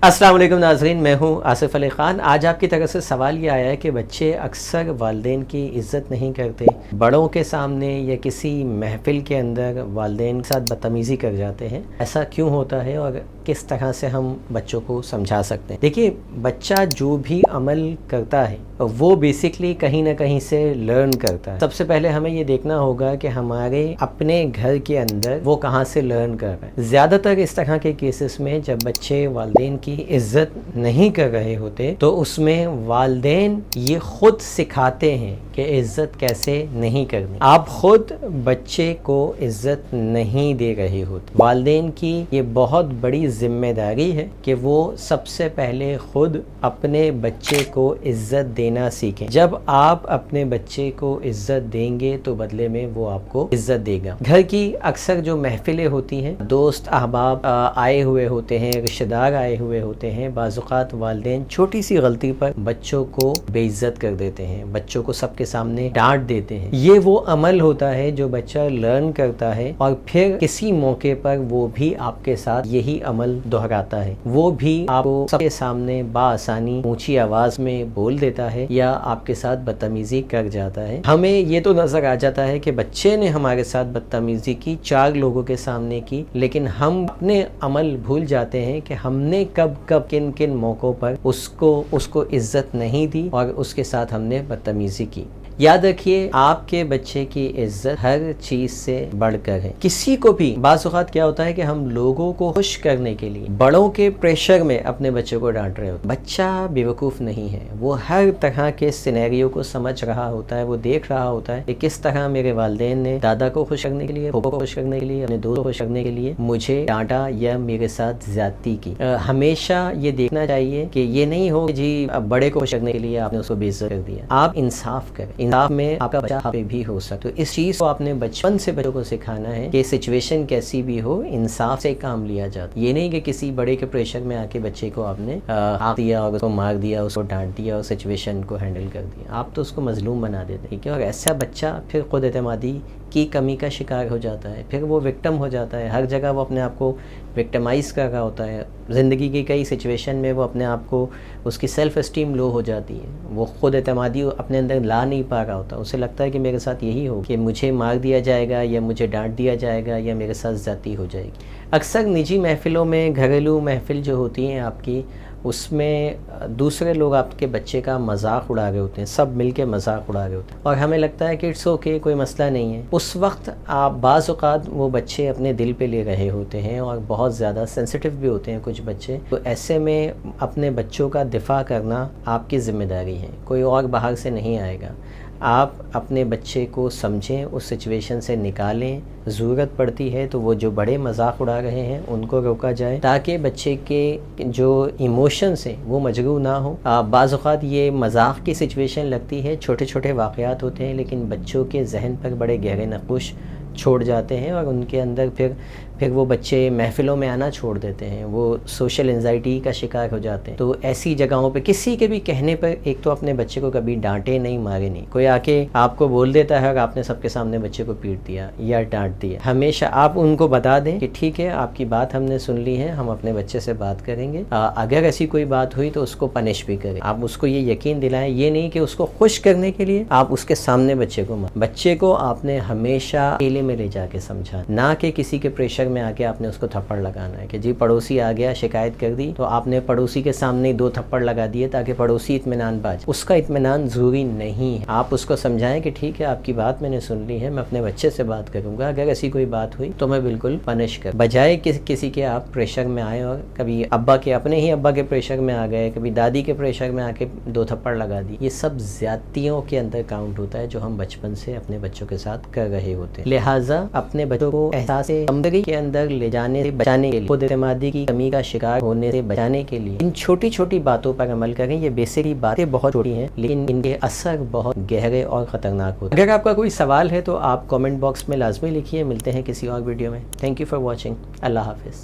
अस्सलाम वालेकुम नाज़रीन, मैं हूँ आसिफ अली ख़ान। आज आपकी तरफ से सवाल ये आया है कि बच्चे अक्सर वालिदैन की इज़्ज़त नहीं करते, बड़ों के सामने या किसी महफ़िल के अंदर वालिदैन के साथ बदतमीज़ी कर जाते हैं। ऐसा क्यों होता है और किस तरह से हम बच्चों को समझा सकते हैं? देखिए, बच्चा जो भी अमल करता है वो बेसिकली कहीं ना कहीं से लर्न करता है। सबसे पहले हमें ये देखना होगा कि हमारे अपने घर के अंदर वो कहाँ से लर्न कर रहे हैं। ज़्यादातर इस तरह के केसेस में जब बच्चे वालिदैन की इज़्ज़त नहीं कर रहे होते तो उसमें वालिदैन ये खुद सिखाते हैं कि इज़्ज़त कैसे नहीं करनी। आप खुद बच्चे को इज़्ज़त नहीं दे रहे होते। वालिदैन की ये बहुत बड़ी जिम्मेदारी है कि वो सबसे पहले खुद अपने बच्चे को इज़्ज़त देना सीखें। जब आप अपने बच्चे को इज़्ज़त देंगे तो बदले में वो आपको इज़्ज़त देगा। घर की अक्सर जो महफिलें होती हैं, दोस्त अहबाब आए हुए होते हैं, रिश्तेदार आए हुए होते हैं, बाज़-औक़ात वालिदैन छोटी सी गलती पर बच्चों को बेइज्जत कर देते हैं, बच्चों को सबके सामने डांट देते हैं। ये वो अमल होता है जो बच्चा लर्न करता है और फिर किसी मौके पर वो भी आपके साथ यही अमल दोहराता है। वो भी आपको सबके सामने बाआसानी ऊंची आवाज में बोल देता है या आपके साथ बदतमीजी कर जाता है। हमें ये तो नजर आ जाता है कि बच्चे ने हमारे साथ बदतमीजी की, 4 लोगों के सामने की, लेकिन हम अपने अमल भूल जाते हैं कि हमने कब कब किन किन मौक़ों पर उसको इज्जत नहीं दी और उसके साथ हमने बदतमीजी की। याद रखिए, आपके बच्चे की इज्जत हर चीज से बढ़कर है। किसी को भी बाज़ औक़ात क्या होता है कि हम लोगों को खुश करने के लिए बड़ों के प्रेशर में अपने बच्चे को डांट रहे होते। बच्चा बेवकूफ़ नहीं है, वो हर तरह के सिनेरियो को समझ रहा होता है। वो देख रहा होता है कि किस तरह मेरे वालिदैन ने दादा को खुश करने के लिए, फूफो को खुश करने के लिए, अपने दोस्त को खुश करने के लिए मुझे डांटा या मेरे साथ ज्यादती की। हमेशा ये देखना चाहिए कि ये नहीं हो कि जी बड़े को खुश करने के लिए आपने उसको बेइज्जत कर दिया। आप इंसाफ करें, इंसाफ में आपका बच्चा पे भी हो सकता है। तो इस चीज को आपने बचपन से बच्चों को सिखाना है कि सिचुएशन कैसी भी हो, इंसाफ से काम लिया जाता है। ये नहीं कि किसी बड़े के प्रेशर में आके बच्चे को आपने हाथ दिया और उसको मार दिया, उसको डांट दिया और सिचुएशन को हैंडल कर दिया। आप तो उसको मजलूम बना देते हैं, ठीक है। और ऐसा बच्चा फिर खुद एतमादी की कमी का शिकार हो जाता है, फिर वो विक्टिम हो जाता है। हर जगह वो अपने आप को विक्टिमाइज़ कर रहा होता है। ज़िंदगी की कई सिचुएशन में वो अपने आप को, उसकी सेल्फ़ एस्टीम लो हो जाती है, वो खुद एतमादी अपने अंदर ला नहीं पा रहा होता। उसे लगता है कि मेरे साथ यही हो कि मुझे मार दिया जाएगा या मुझे डांट दिया जाएगा या मेरे साथ ज़्यादती हो जाएगी। अक्सर निजी महफ़िलों में, घरेलू महफ़िल जो होती हैं आपकी, उसमें दूसरे लोग आपके बच्चे का मजाक उड़ा रहे होते हैं, सब मिलके मजाक उड़ा रहे होते हैं और हमें लगता है कि इट्स ओके, कोई मसला नहीं है। उस वक्त आप बाज़ औक़ात वो बच्चे अपने दिल पे ले रहे होते हैं और बहुत ज़्यादा सेंसिटिव भी होते हैं कुछ बच्चे। तो ऐसे में अपने बच्चों का दिफा करना आपकी ज़िम्मेदारी है, कोई और बाहर से नहीं आएगा। आप अपने बच्चे को समझें, उस सिचुएशन से निकालें। ज़रूरत पड़ती है तो वो जो बड़े मजाक उड़ा रहे हैं उनको रोका जाए ताकि बच्चे के जो इमोशंस हैं वो मजरूह ना हो। बाज़ औक़ात ये मजाक की सिचुएशन लगती है, छोटे छोटे वाक़यात होते हैं, लेकिन बच्चों के जहन पर बड़े गहरे नक़ुश छोड़ जाते हैं और उनके अंदर फिर वो बच्चे महफ़िलों में आना छोड़ देते हैं, वो सोशल एंजाइटी का शिकार हो जाते हैं। तो ऐसी जगहों पे किसी के भी कहने पर एक तो अपने बच्चे को कभी डांटे नहीं, मारे नहीं। कोई आके आपको बोल देता है और आपने सबके सामने बच्चे को पीट दिया या डांट दिया, हमेशा आप उनको बता दें कि ठीक है, आपकी बात हमने सुन ली है, हम अपने बच्चे से बात करेंगे। अगर ऐसी कोई बात हुई तो उसको पनिश भी करें। आप उसको ये यकीन दिलाएं, ये नहीं कि उसको खुश करने के लिए आप उसके सामने बच्चे को मारें। बच्चे को आपने हमेशा अकेले में ले जाके समझा, ना कि किसी के प्रेशर में आके आपने उसको थप्पड़ लगाना है कि जी पड़ोसी आ गया, शिकायत कर दी तो आपने पड़ोसी के सामने 2 थप्पड़ लगा दिए ताकि पड़ोसी इत्मीनान बाज। उसका इत्मीनान ज़रूरी नहीं है। आप उसको समझाएं कि ठीक है, आपकी बात मैंने सुन ली है, मैं अपने बच्चे से बात करूंगा, अगर ऐसी कोई बात हुई तो मैं बिल्कुल पनिश कर, बजाय किसी के आप प्रेशर में आए और कभी अपने ही अब्बा के प्रेशर में आ गए, कभी दादी के प्रेशर में आके 2 थप्पड़ लगा दी। ये सब ज्यादतियों के अंदर काउंट होता है जो हम बचपन से अपने बच्चों के साथ कर रहे होते हैं। लिहाजा अपने बच्चों को एहसास कमतरी के अंदर ले जाने से बचाने के लिए, खुद एतमादी की कमी का शिकार होने से बचाने के लिए इन छोटी छोटी बातों पर अमल करें। ये बेसिकली बातें बहुत छोटी हैं लेकिन इनके असर बहुत गहरे और ख़तरनाक होते हैं। अगर आपका कोई सवाल है तो आप कमेंट बॉक्स में लाजमी लिखिए। मिलते हैं किसी और वीडियो में। Thank you for watching. अल्लाह हाफिज़।